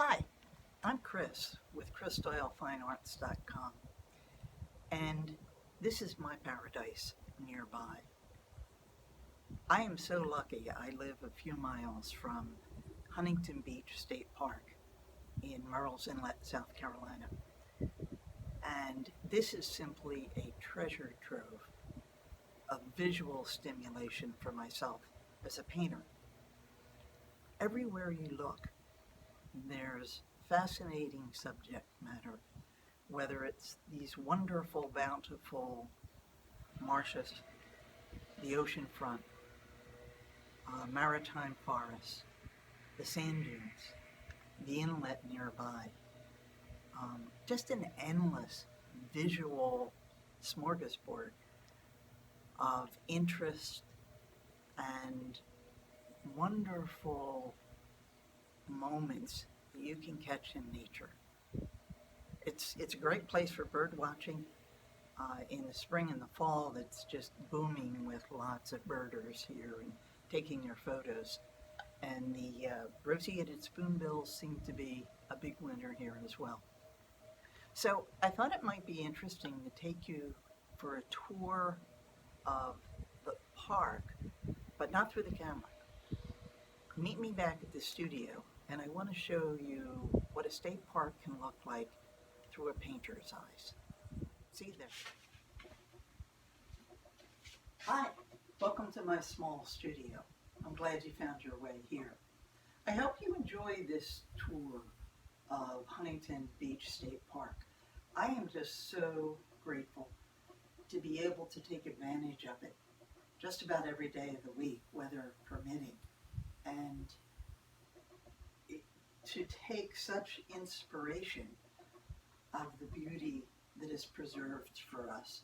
Hi, I'm Chris with ChrisDoyleFineArts.com, and this is my paradise nearby. I am so lucky I live a few miles from Huntington Beach State Park in Murrells Inlet, South Carolina, and this is simply a treasure trove of visual stimulation for myself as a painter. Everywhere you look, there's fascinating subject matter, whether it's these wonderful, bountiful marshes, the ocean front, maritime forests, the sand dunes, the inlet nearby, just an endless visual smorgasbord of interest and wonderful moments that you can catch in nature. It's a great place for bird watching. In the spring and the fall, it's just booming with lots of birders here and taking their photos. And the roseated spoonbills seem to be a big winner here as well. So I thought it might be interesting to take you for a tour of the park, but not through the camera. Meet me back at the studio, and I want to show you what a state park can look like through a painter's eyes. See you there. Hi, welcome to my small studio. I'm glad you found your way here. I hope you enjoy this tour of Huntington Beach State Park. I am just so grateful to be able to take advantage of it just about every day of the week, weather permitting, and to take such inspiration of the beauty that is preserved for us.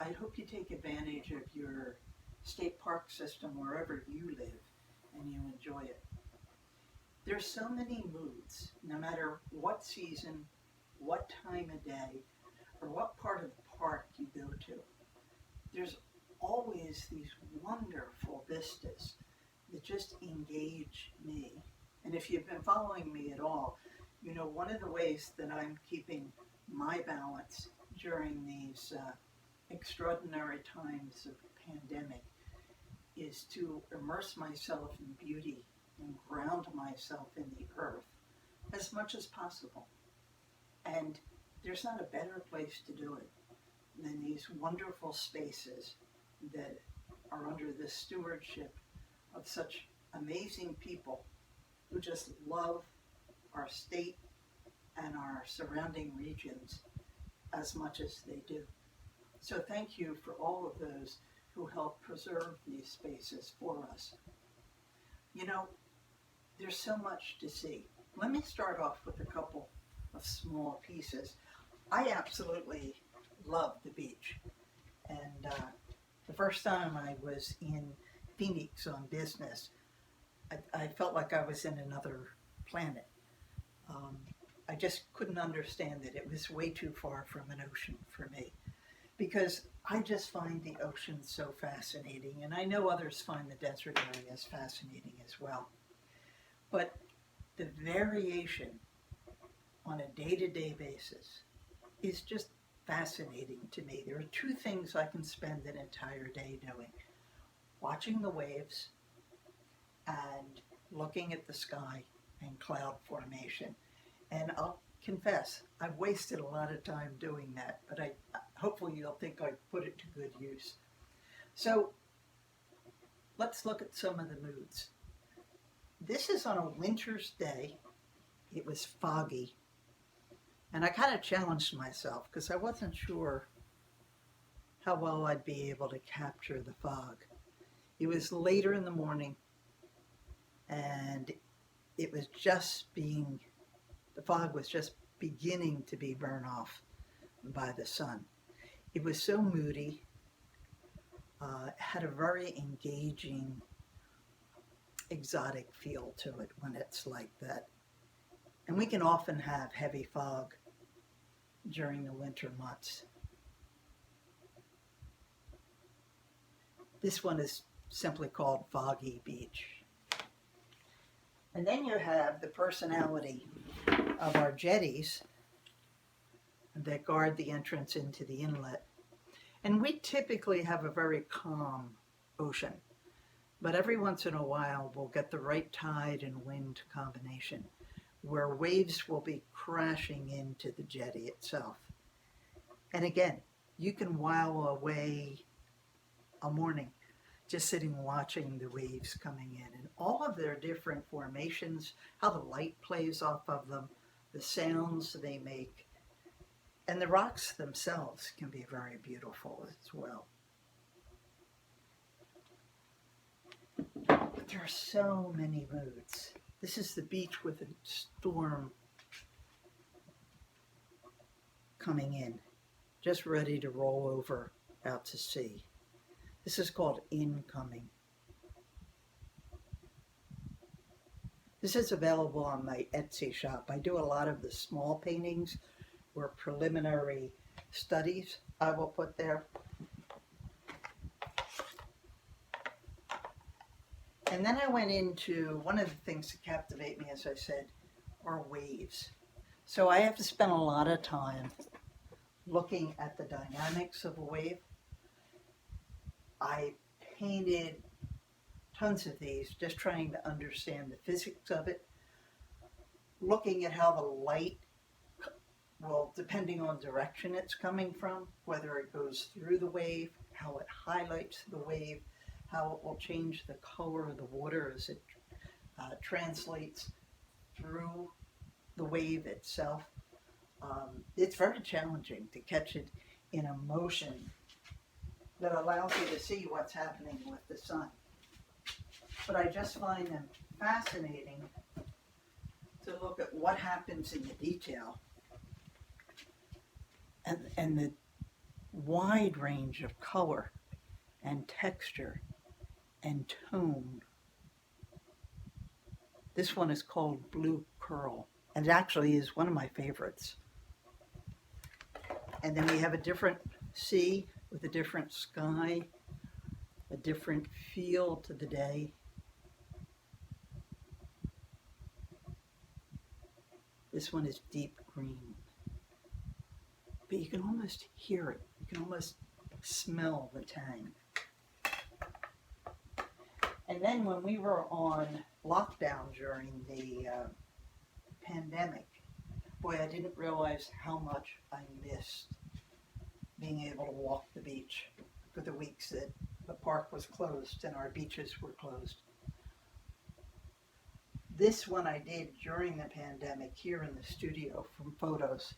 I hope you take advantage of your state park system wherever you live and you enjoy it. There's so many moods, no matter what season, what time of day, or what part of the park you go to. There's always these wonderful vistas that just engage me. And if you've been following me at all, you know one of the ways that I'm keeping my balance during these extraordinary times of pandemic is to immerse myself in beauty and ground myself in the earth as much as possible. And there's not a better place to do it than these wonderful spaces that are under the stewardship of such amazing people who just love our state and our surrounding regions as much as they do. So thank you for all of those who help preserve these spaces for us. You know, there's so much to see. Let me start off with a couple of small pieces. I absolutely love the beach. And the first time I was in Phoenix on business, I felt like I was in another planet. I just couldn't understand it. It was way too far from an ocean for me, because I just find the ocean so fascinating, and I know others find the desert areas fascinating as well. But the variation on a day-to-day basis is just fascinating to me. There are two things I can spend an entire day doing: watching the waves and looking at the sky and cloud formation. And I'll confess, I've wasted a lot of time doing that, but hopefully you'll think I put it to good use. So let's look at some of the moods. This is on a winter's day. It was foggy, and I kind of challenged myself because I wasn't sure how well I'd be able to capture the fog. It was later in the morning, and it was the fog was just beginning to be burned off by the sun. It was so moody, had a very engaging, exotic feel to it when it's like that. And we can often have heavy fog during the winter months. This one is simply called Foggy Beach. And then you have the personality of our jetties that guard the entrance into the inlet. And we typically have a very calm ocean, but every once in a while we'll get the right tide and wind combination where waves will be crashing into the jetty itself. And again, you can while away a morning just sitting watching the waves coming in and all of their different formations, how the light plays off of them, the sounds they make, and the rocks themselves can be very beautiful as well. But there are so many moods. This is the beach with a storm coming in, just ready to roll over out to sea. This is called incoming. This is available on my Etsy shop. I do a lot of the small paintings or preliminary studies I will put there. And then I went into one of the things that captivate me, as I said, are waves. So I have to spend a lot of time looking at the dynamics of a wave. I painted tons of these, just trying to understand the physics of it, looking at how the light, well, depending on direction it's coming from, whether it goes through the wave, how it highlights the wave, how it will change the color of the water as it translates through the wave itself. It's very challenging to catch it in a motion that allows you to see what's happening with the sun. But I just find them fascinating to look at what happens in the detail and the wide range of color and texture and tone. This one is called Blue Curl, and it actually is one of my favorites. And then we have a different sea with a different sky, a different feel to the day. This one is deep green, but you can almost hear it. You can almost smell the tang. And then when we were on lockdown during the pandemic, boy, I didn't realize how much I missed being able to walk the beach for the weeks that the park was closed and our beaches were closed. This one I did during the pandemic here in the studio from photos.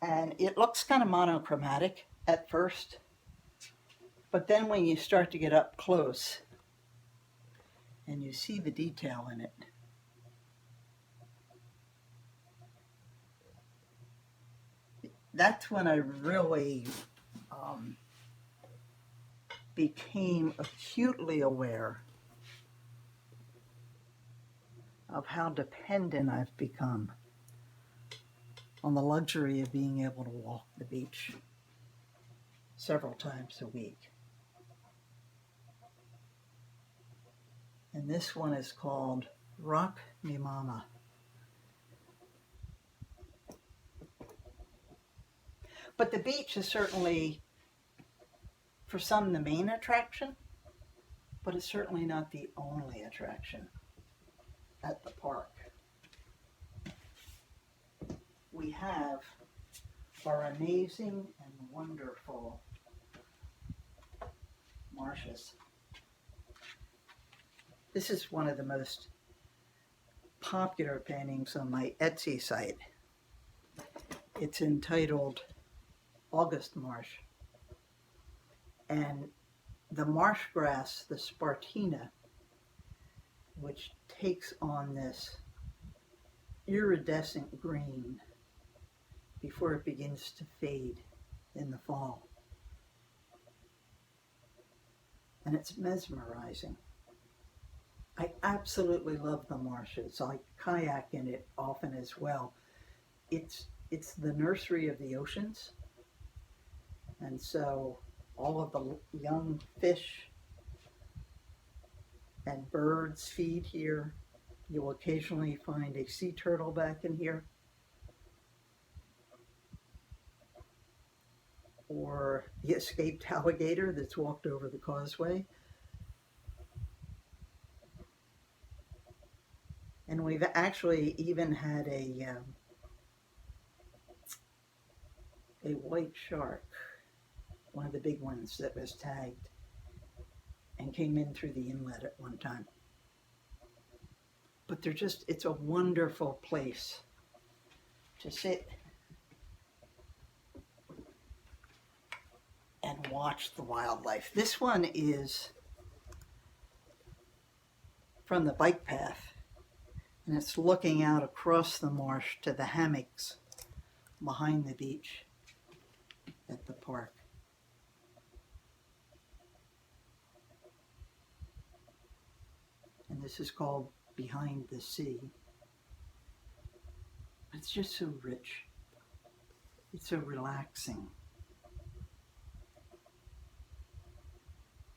And it looks kind of monochromatic at first, but then when you start to get up close and you see the detail in it, that's when I really became acutely aware of how dependent I've become on the luxury of being able to walk the beach several times a week. And this one is called Rock Me Mama. But the beach is certainly, for some, the main attraction, but it's certainly not the only attraction at the park. We have our amazing and wonderful marshes. This is one of the most popular paintings on my Etsy site. It's entitled August Marsh. And the marsh grass, the Spartina, which takes on this iridescent green before it begins to fade in the fall. And it's mesmerizing. I absolutely love the marshes. I kayak in it often as well. It's the nursery of the oceans. And so all of the young fish And birds feed here. You'll occasionally find a sea turtle back in here, or the escaped alligator that's walked over the causeway. And we've actually even had a white shark, one of the big ones that was tagged and came in through the inlet at one time. But it's a wonderful place to sit and watch the wildlife. This one is from the bike path, and it's looking out across the marsh to the hammocks behind the beach at the park. And this is called Behind the Sea. It's just so rich. It's so relaxing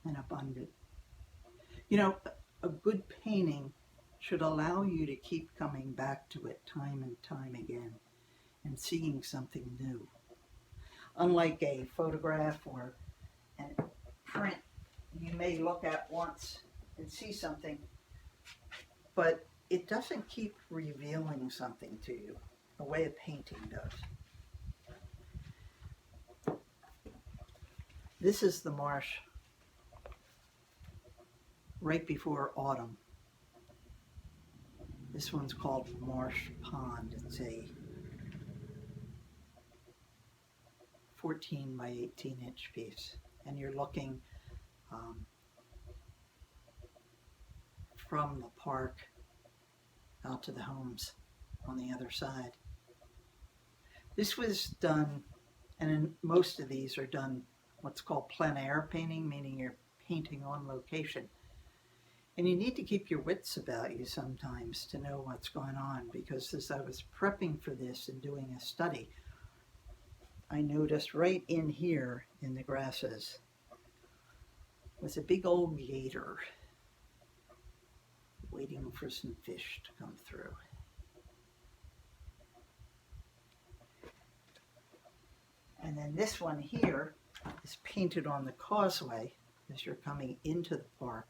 and abundant. You know, a good painting should allow you to keep coming back to it time and time again and seeing something new. Unlike a photograph or a print, you may look at once and see something, but it doesn't keep revealing something to you the way a painting does. This is the marsh right before autumn. This one's called Marsh Pond. It's a 14 by 18 inch piece, and you're looking from the park out to the homes on the other side. This was done, and most of these are done what's called plein air painting, meaning you're painting on location. And you need to keep your wits about you sometimes to know what's going on, because as I was prepping for this and doing a study, I noticed right in here in the grasses was a big old gator waiting for some fish to come through. And then this one here is painted on the causeway as you're coming into the park.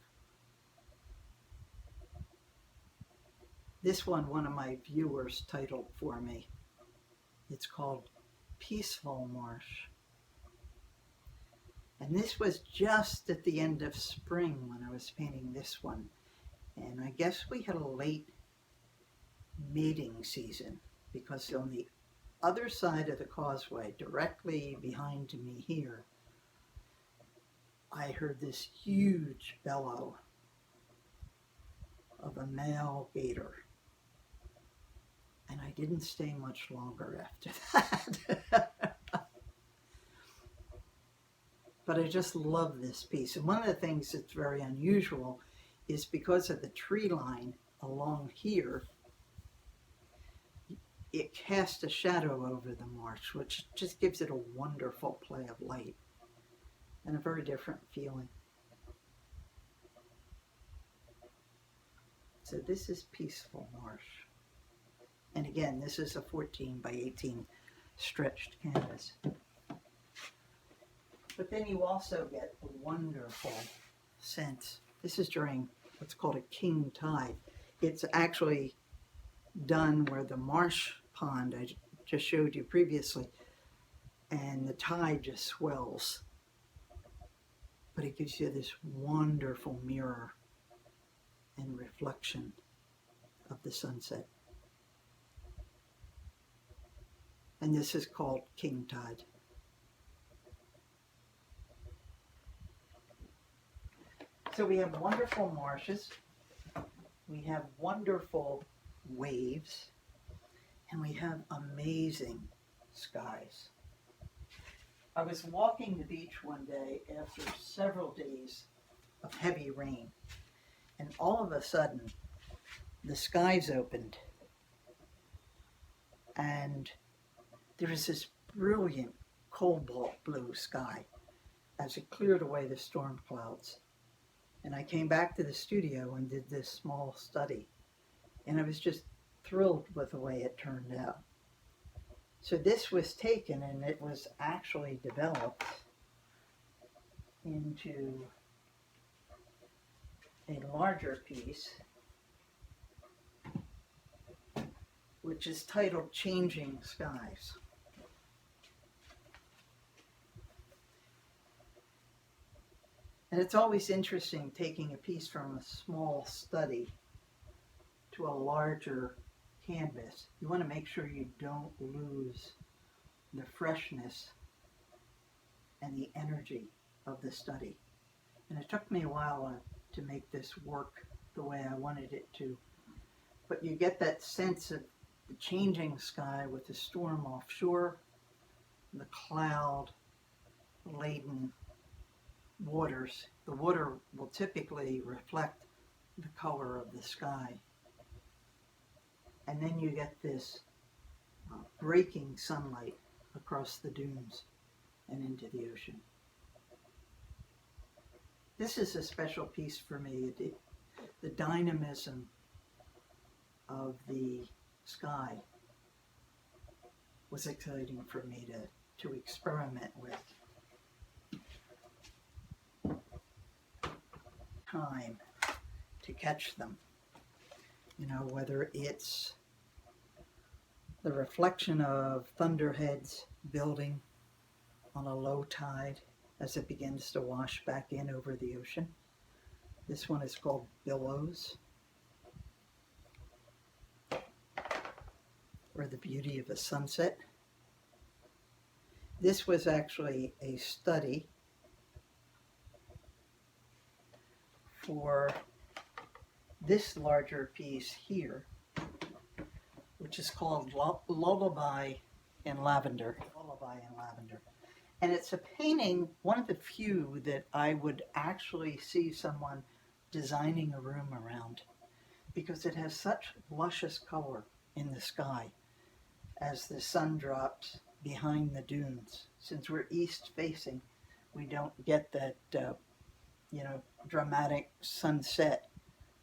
This one of my viewers titled for me. It's called Peaceful Marsh. And this was just at the end of spring when I was painting this one. And I guess we had a late mating season, because on the other side of the causeway, directly behind me here, I heard this huge bellow of a male gator. And I didn't stay much longer after that. But I just love this piece. And one of the things that's very unusual is because of the tree line along here, it casts a shadow over the marsh, which just gives it a wonderful play of light and a very different feeling. So this is Peaceful Marsh. And again, this is a 14 by 18 stretched canvas. But then you also get a wonderful sense. This is during what's called a king tide. It's actually done where the marsh pond I just showed you previously, and the tide just swells. But it gives you this wonderful mirror and reflection of the sunset. And this is called King Tide. So we have wonderful marshes, we have wonderful waves, and we have amazing skies. I was walking the beach one day after several days of heavy rain, and all of a sudden the skies opened, and there was this brilliant cobalt blue sky as it cleared away the storm clouds. And I came back to the studio and did this small study. And I was just thrilled with the way it turned out. So this was taken and it was actually developed into a larger piece, which is titled Changing Skies. And it's always interesting taking a piece from a small study to a larger canvas. You want to make sure you don't lose the freshness and the energy of the study. And it took me a while to make this work the way I wanted it to. But you get that sense of the changing sky with the storm offshore, the cloud-laden waters. The water will typically reflect the color of the sky. And then you get this breaking sunlight across the dunes and into the ocean. This is a special piece for me. The dynamism of the sky was exciting for me to experiment with. Time to catch them. You know, whether it's the reflection of thunderheads building on a low tide as it begins to wash back in over the ocean. This one is called Billows, or the beauty of a sunset. This was actually a study for this larger piece here, which is called Lullaby in Lavender. Lullaby in Lavender. And it's a painting, one of the few that I would actually see someone designing a room around, because it has such luscious color in the sky as the sun drops behind the dunes. Since we're east facing, we don't get that dramatic sunset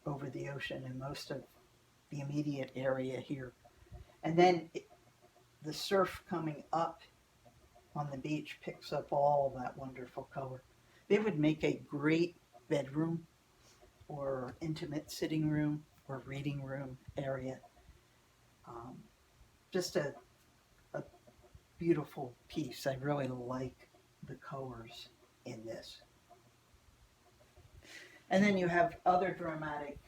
over the ocean in most of the immediate area here. And then the surf coming up on the beach picks up all that wonderful color. They would make a great bedroom or intimate sitting room or reading room area. Just a beautiful piece. I really like the colors in this. And then you have other dramatic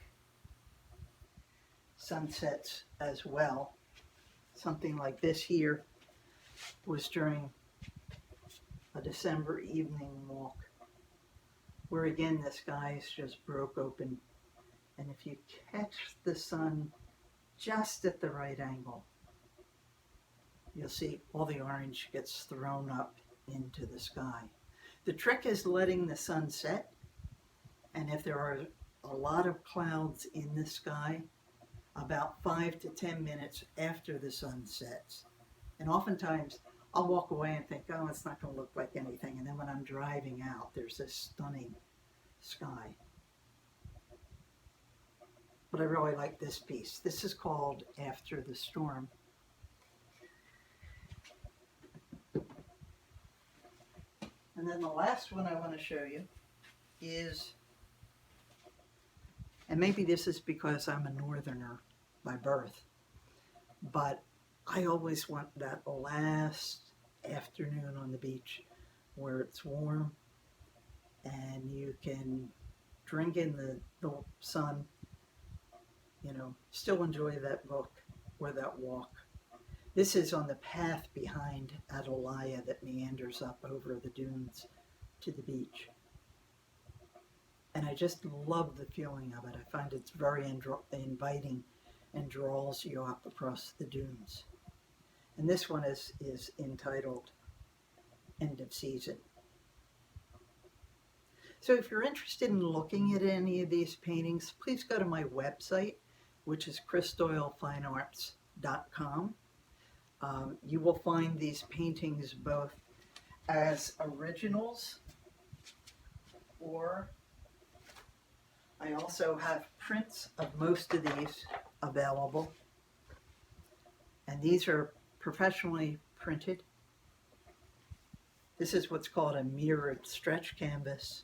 sunsets as well. Something like this here was during a December evening walk, where again the skies just broke open, and if you catch the sun just at the right angle, you'll see all the orange gets thrown up into the sky. The trick is letting the sun set, and if there are a lot of clouds in the sky, about 5 to 10 minutes after the sun sets. And oftentimes I'll walk away and think, oh, it's not going to look like anything. And then when I'm driving out, there's this stunning sky. But I really like this piece. This is called After the Storm. And then the last one I want to show you is, and maybe this is because I'm a northerner by birth, but I always want that last afternoon on the beach where it's warm and you can drink in the sun, still enjoy that book or that walk. This is on the path behind Atalaya that meanders up over the dunes to the beach. And I just love the feeling of it. I find it's very inviting and draws you up across the dunes. And this one is entitled End of Season. So if you're interested in looking at any of these paintings, please go to my website, which is chrisdoylefinearts.com. You will find these paintings both as originals or I also have prints of most of these available. And these are professionally printed. This is what's called a mirrored stretch canvas,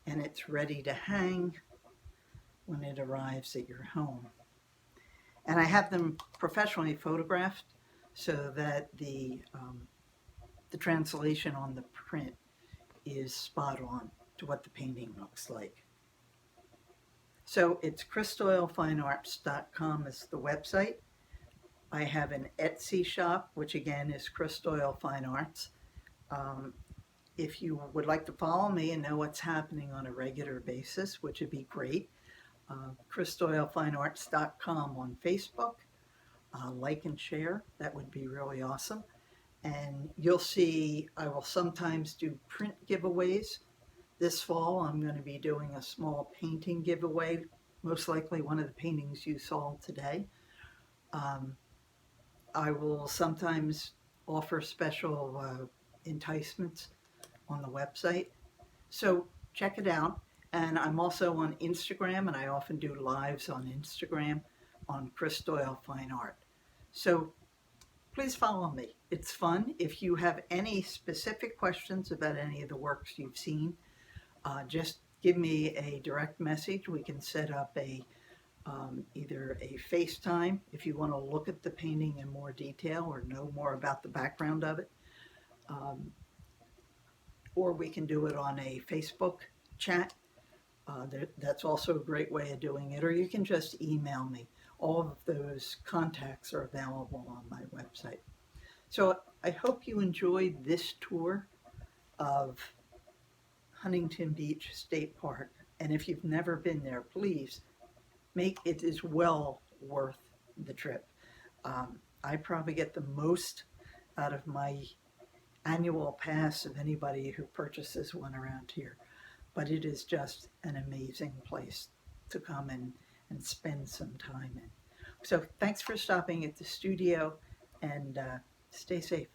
and it's ready to hang when it arrives at your home. And I have them professionally photographed so that the translation on the print is spot on to what the painting looks like. So it's chrisdoylefinearts.com is the website. I have an Etsy shop, which again is Chris Doyle Fine Arts. If you would like to follow me and know what's happening on a regular basis, which would be great, chrisdoylefinearts.com on Facebook. Like and share, that would be really awesome. And you'll see I will sometimes do print giveaways. This fall I'm going to be doing a small painting giveaway, most likely one of the paintings you saw today. I will sometimes offer special enticements on the website. So check it out. And I'm also on Instagram, and I often do lives on Instagram on Chris Doyle Fine Art. So please follow me. It's fun. If you have any specific questions about any of the works you've seen, just give me a direct message. We can set up either a FaceTime if you want to look at the painting in more detail or know more about the background of it. Or we can do it on a Facebook chat. That's also a great way of doing it. Or you can just email me. All of those contacts are available on my website. So I hope you enjoyed this tour of Huntington Beach State Park. And if you've never been there, please make it is well worth the trip. I probably get the most out of my annual pass of anybody who purchases one around here. But it is just an amazing place to come and spend some time in. So thanks for stopping at the studio, and stay safe.